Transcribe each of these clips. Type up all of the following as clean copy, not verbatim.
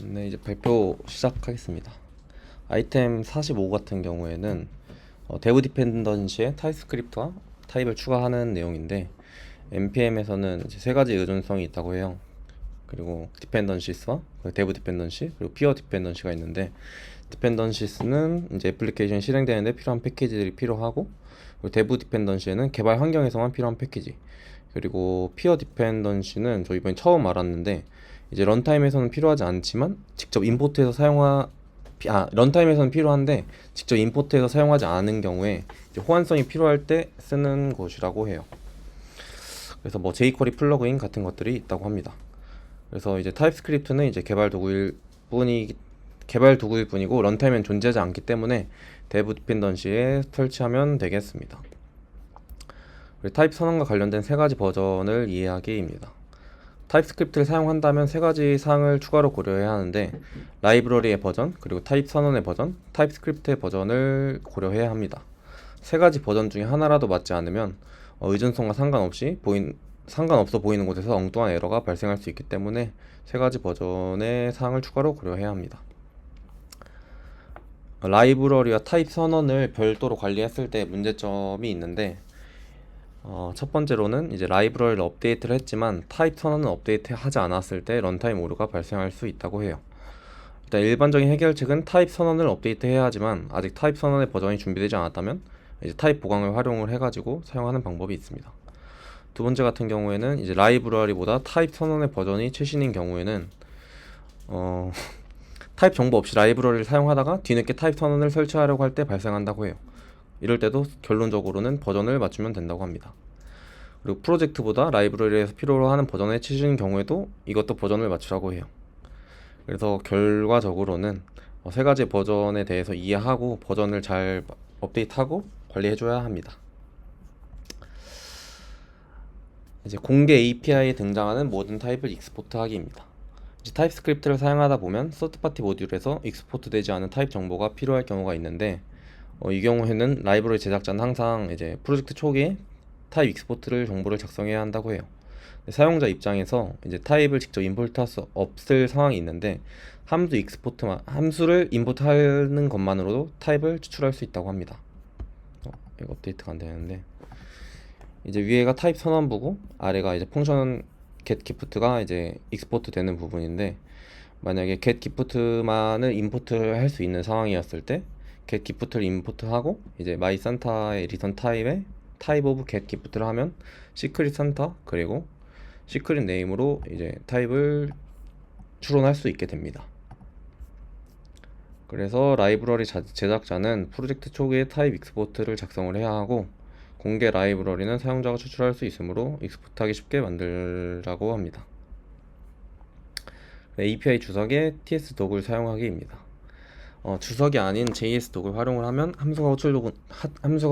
네, 이제 발표 시작하겠습니다. 아이템 45 같은 경우에는 대부 디펜던시에 타입스크립트와 타입을 추가하는 내용인데, npm에서는 이제 세 가지 의존성이 있다고 해요. 그리고 디펜던시스와 대부 디펜던시, 그리고 피어 디펜던시가 있는데, 디펜던시스는 이제 애플리케이션 실행되는데 필요한 패키지들이 필요하고, 그리고 대부 디펜던시에는 개발 환경에서만 필요한 패키지, 그리고 피어 디펜던시는 저 이번에 처음 알았는데, 이제 런타임에서는 필요하지 않지만 직접 임포트해서 런타임에서는 필요한데 직접 임포트해서 사용하지 않은 경우에 이제 호환성이 필요할 때 쓰는 것이라고 해요. 그래서 뭐 jQuery 플러그인 같은 것들이 있다고 합니다. 그래서 이제 타입스크립트는 이제 개발 도구일 뿐이고 런타임엔 존재하지 않기 때문에 대부 디펜던시에 설치하면 되겠습니다. 그리고 타입 선언과 관련된 세 가지 버전을 이해하기입니다. 타입스크립트를 사용한다면 세 가지 사항을 추가로 고려해야 하는데, 라이브러리의 버전, 그리고 타입 선언의 버전, 타입스크립트의 버전을 고려해야 합니다. 세 가지 버전 중에 하나라도 맞지 않으면 의존성과 상관없어 보이는 곳에서 엉뚱한 에러가 발생할 수 있기 때문에 세 가지 버전의 사항을 추가로 고려해야 합니다. 라이브러리와 타입 선언을 별도로 관리했을 때 문제점이 있는데, 첫 번째로는 이제 라이브러리를 업데이트를 했지만 타입 선언은 업데이트하지 않았을 때 런타임 오류가 발생할 수 있다고 해요. 일단 일반적인 해결책은 타입 선언을 업데이트해야 하지만 아직 타입 선언의 버전이 준비되지 않았다면 이제 타입 보강을 활용을 해가지고 사용하는 방법이 있습니다. 두 번째 같은 경우에는 이제 라이브러리보다 타입 선언의 버전이 최신인 경우에는 타입 정보 없이 라이브러리를 사용하다가 뒤늦게 타입 선언을 설치하려고 할 때 발생한다고 해요. 이럴 때도 결론적으로는 버전을 맞추면 된다고 합니다. 그리고 프로젝트보다 라이브러리에서 필요로 하는 버전에 치시는 경우에도 이것도 버전을 맞추라고 해요. 그래서 결과적으로는 세 가지 버전에 대해서 이해하고 버전을 잘 업데이트하고 관리해줘야 합니다. 이제 공개 API에 등장하는 모든 타입을 익스포트하기입니다. 이제 타입스크립트를 사용하다 보면 서드파티 모듈에서 익스포트 되지 않은 타입 정보가 필요할 경우가 있는데, 이 경우에는 라이브러리 제작자는 항상 이제 프로젝트 초기에 타입 익스포트를 정보를 작성해야 한다고 해요. 사용자 입장에서 이제 타입을 직접 임포트할 수 없을 상황이 있는데, 함수를 임포트하는 것만으로도 타입을 추출할 수 있다고 합니다. 이거 업데이트가 안 되는데, 이제 위에가 타입 선언부고 아래가 이제 펑션 getGift가 이제 익스포트 되는 부분인데, 만약에 getGift만을 임포트를 할 수 있는 상황이었을 때 getGift를 임포트하고 이제 mySanta의 리턴 타입에 타입 오브 getGift를 하면 시크릿 산타 그리고 시크릿 네임으로 이제 타입을 추론할 수 있게 됩니다. 그래서 라이브러리 제작자는 프로젝트 초기에 타입 익스포트를 작성을 해야 하고, 공개 라이브러리는 사용자가 추출할 수 있으므로 익스포트하기 쉽게 만들라고 합니다. API 주석에 TS 독을 사용하기입니다. 주석이 아닌 JS 독을 활용을 하면 함수가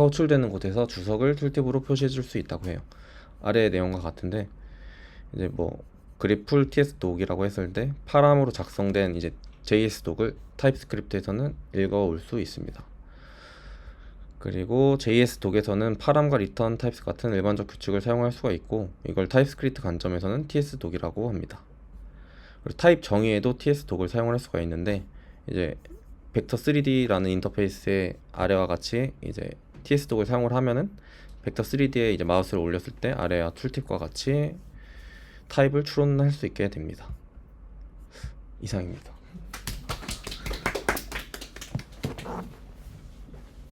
호출되는 곳에서 주석을 툴팁으로 표시해 줄 수 있다고 해요. 아래의 내용과 같은데, 이제 뭐 그래플 TS 독이라고 했을 때 파람으로 작성된 이제 JS 독을 타입스크립트에서는 읽어올 수 있습니다. 그리고 JS 독에서는 파람과 리턴 타입스 같은 일반적 규칙을 사용할 수가 있고, 이걸 타입스크립트 관점에서는 TS 독이라고 합니다. 그리고 타입 정의에도 TS 독을 사용할 수가 있는데, 이제 벡터 3D라는 인터페이스의 아래와 같이 이제 TS 독을 사용을 하면은 벡터 3D에 이제 마우스를 올렸을 때 아래와 툴팁과 같이 타입을 추론할 수 있게 됩니다. 이상입니다.